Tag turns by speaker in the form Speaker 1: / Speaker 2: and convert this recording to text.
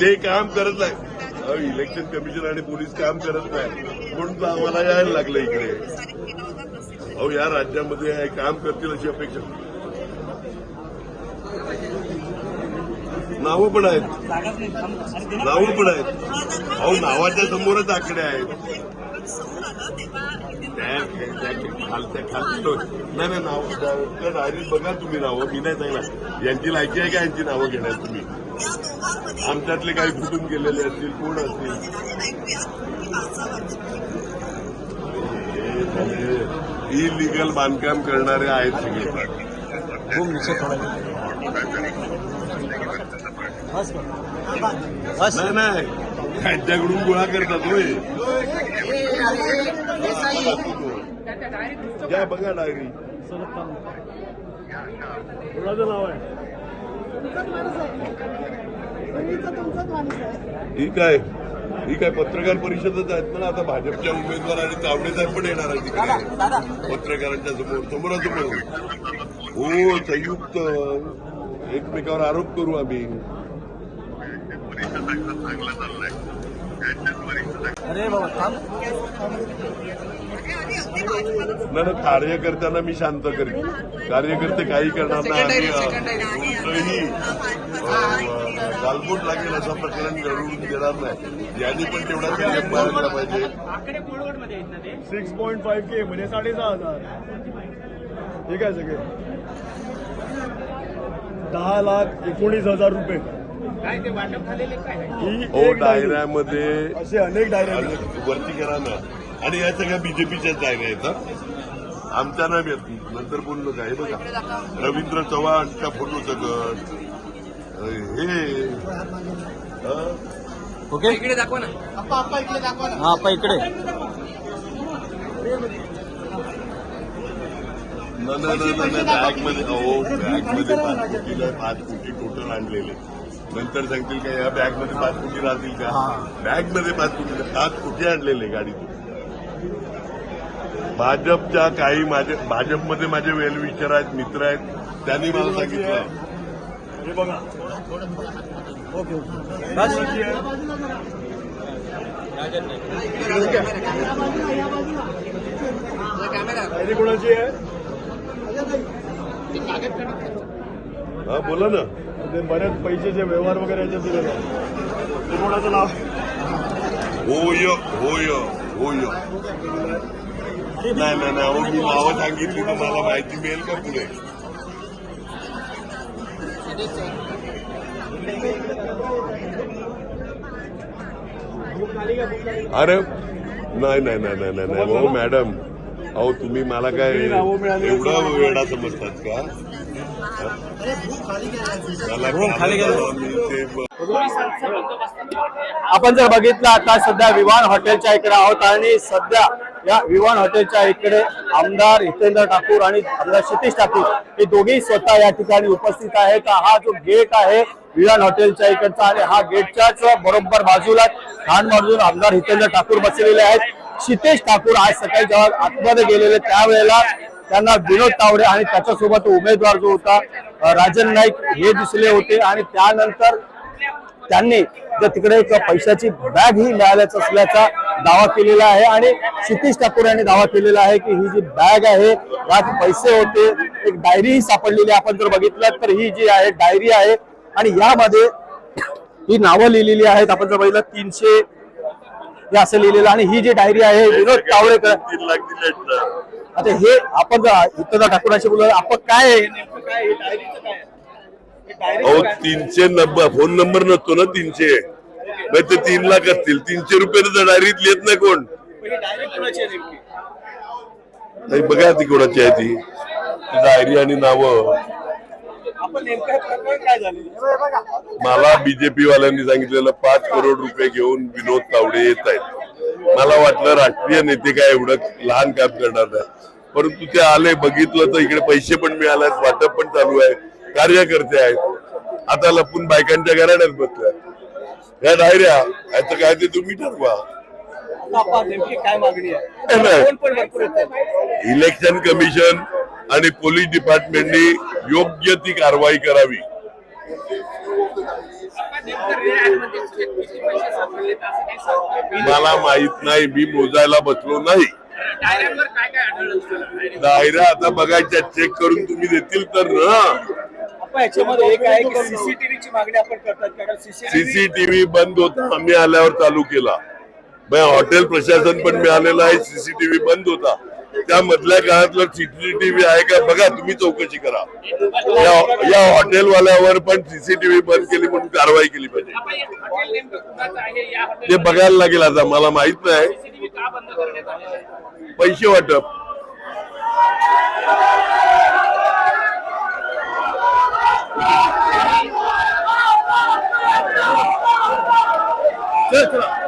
Speaker 1: ते काम करत नाही. इलेक्शन कमिशन आणि पोलीस काम करत नाही म्हणून तर आम्हाला यायला लागलं इकडे. अहो या राज्यामध्ये काम करतील अशी अपेक्षा. नावं पण आहेत, नावं पण आहेत. अहो नावाच्या समोरच आकडे आहेत. नाही नाही नाव त्या डायरीत बघा तुम्ही नावं. मी नाही सांगणार यांची लायकी आहे का यांची नावं घेण्यात. तुम्ही आमच्यातले काही फुटून गेलेले असतील, कोण असतील. इलिगल बांधकाम करणारे आहेत सगळे. नाही नाही त्यांच्याकडून गोळा करतात होय. घ्या बघा डायरी. कोणाचं नाव आहे? ही काय पत्रकार परिषदच आहेत ना. आता भाजपच्या उमेदवार आणि तावडे साहेब पण येणार आहेत तिकडे पत्रकारांच्या समोर समोरासमोर. हो संयुक्त एकमेकावर आरोप करू आम्ही. नाही कार्यकर्त्यांना मी शांत करेन. कार्यकर्ते काही करणार नाही. आम्ही गालबोट लागेल असं प्रकरण घडवून देणार नाही. यांनी पण तेवढा बाळगला पाहिजे.
Speaker 2: 6.5K म्हणजे 6,500. ठीक आहे सगळे 10,19,000 रुपये.
Speaker 1: हो डायऱ्यामध्ये
Speaker 2: असे अनेक डायऱ्या
Speaker 1: वरती करा ना. आणि या सगळ्या बीजेपीच्याच डायऱ्या येतात, आमच्या नाही. नंतर बोललो काय बघा रवींद्र चव्हाणचा फोटो सगळं हे.
Speaker 3: ओके इकडे दाखवा ना. आप्पा इकडे दाखवा ना. हा आप्पा इकडे.
Speaker 1: नाही बॅगमध्ये. हो बॅगमध्ये 5 कोटी टोटल आणलेले. नंतर सांगतील का या बॅगमध्ये 5 कोटी राहतील का. बॅगमध्ये 5 कोटी आणलेले गाडीतून. भाजपच्या काही भाजपमध्ये माझे वेलविचार आहेत, मित्र आहेत, त्यांनी मला सांगितलं.
Speaker 2: हे बघा ओके डायरी कोणाची आहे?
Speaker 1: हा बोला ना.
Speaker 2: ते बरेच पैशाचे व्यवहार वगैरे याच्यात दिले ते कोणाचं नाव?
Speaker 1: होय होय होय. नाही नाही नाही मी नावं सांगितली तर मला माहिती मिळेल का पुढे. अरे नाही नाही नाही नाही नाही भाऊ मॅडम. अहो तुम्ही मला काय एवढं वेळा समजतात का.
Speaker 3: आपण जर बघितलं आता सध्या विवान हॉटेलच्या इकडे आहोत आणि सध्या या विवान हॉटेलच्या इकडे आमदार हितेंद्र ठाकूर आणि आमदार क्षितिज ठाकूर हे दोघेही स्वतः या ठिकाणी उपस्थित आहेत. हा जो गेट आहे विवान हॉटेलच्या इकडचा आणि हा गेटच्याच बरोबर बाजूला ठाण मारून आमदार हितेंद्र ठाकूर बसलेले आहेत. क्षितिज ठाकूर आज सकाळी जेव्हा आतमध्ये गेलेले त्यावेळेला त्यांना विनोद तावडे आणि त्याच्यासोबत उमेदवार जो होता राजन नाईक हे दिसले होते. आणि त्यानंतर त्यांनी तिकडे एक पैशाची बॅग ही मिळाल्याच असल्याचा दावा केलेला आहे. आणि क्षितिज ठाकूर यांनी दावा केलेला आहे की ही जी बॅग आहे यात पैसे होते. एक डायरी ही सापडलेली आपण जर बघितलं तर ही जी आहे डायरी आहे आणि यामध्ये ही नावं लिहिलेली आहेत. आपण जर बघितलं 300 हे असं लिहिलेलं. आणि ही जी डायरी आहे विनोद तावडेकर.
Speaker 1: 3 लाख दिले.
Speaker 3: आता हे आपण हितेंद्र ठाकूरांशी बोललो आपण काय नेमकं काय डायरीचं काय.
Speaker 1: अहो 390 फोन नंबर नसतो ना 300. मग ते 3 लाख असतील. 300 रुपये डायरीत लिहित नाही कोण. नाही बघा ती कोणाची आहे ती डायरी आणि नावं. मला बीजेपी वाल्यांनी सांगितलेलं 5 करोड रुपये घेऊन विनोद तावडे येत आहेत. मला वाटलं राष्ट्रीय नेते काय एवढं लहान काम करणार नाही. परंतु ते आले बघितलं तर इकडे पैसे पण मिळाले, वाटप पण चालू आहे, कार्यकर्ते आहेत. आता लपून बायकांच्या घराण्यात बसल्या. या डायऱ्या याचं काय ते तुम्ही ठरवा.
Speaker 3: काय मागणी आहे.
Speaker 1: इलेक्शन कमिशन आणि पोलीस डिपार्टमेंटनी योग्य ती कारवाई करावी. मला माहित नाही, मी मोजायला बसलो नाही.
Speaker 4: डायऱ्यांवर काय काय आढळलं?
Speaker 1: डायऱ्या आता बघायच्या, चेक करून तुम्ही देतील तर ना.
Speaker 3: आपण याच्यामध्ये एक आहे की सीसीटीव्हीची मागणी आपण करतात कारण
Speaker 1: सीसीटीव्ही बंद होता, आम्ही आल्यावर चालू केला. हॉटेल प्रशासन पण मिळालेलं आहे, सीसीटीव्ही बंद होता. त्या मधल्या काळातलं सीसीटीव्ही आहे का बघा, तुम्ही चौकशी करा. या हॉटेलवाल्यावर पण सीसीटीव्ही बंद केली म्हणून कारवाई केली पाहिजे.
Speaker 4: हॉटेल नेमकं कुणाचं आहे? या
Speaker 1: ते बघायला लागेल, आता मला माहित नाही.
Speaker 4: CCTV का बंद करण्यात आले?
Speaker 1: पैसे वाटप.
Speaker 3: चला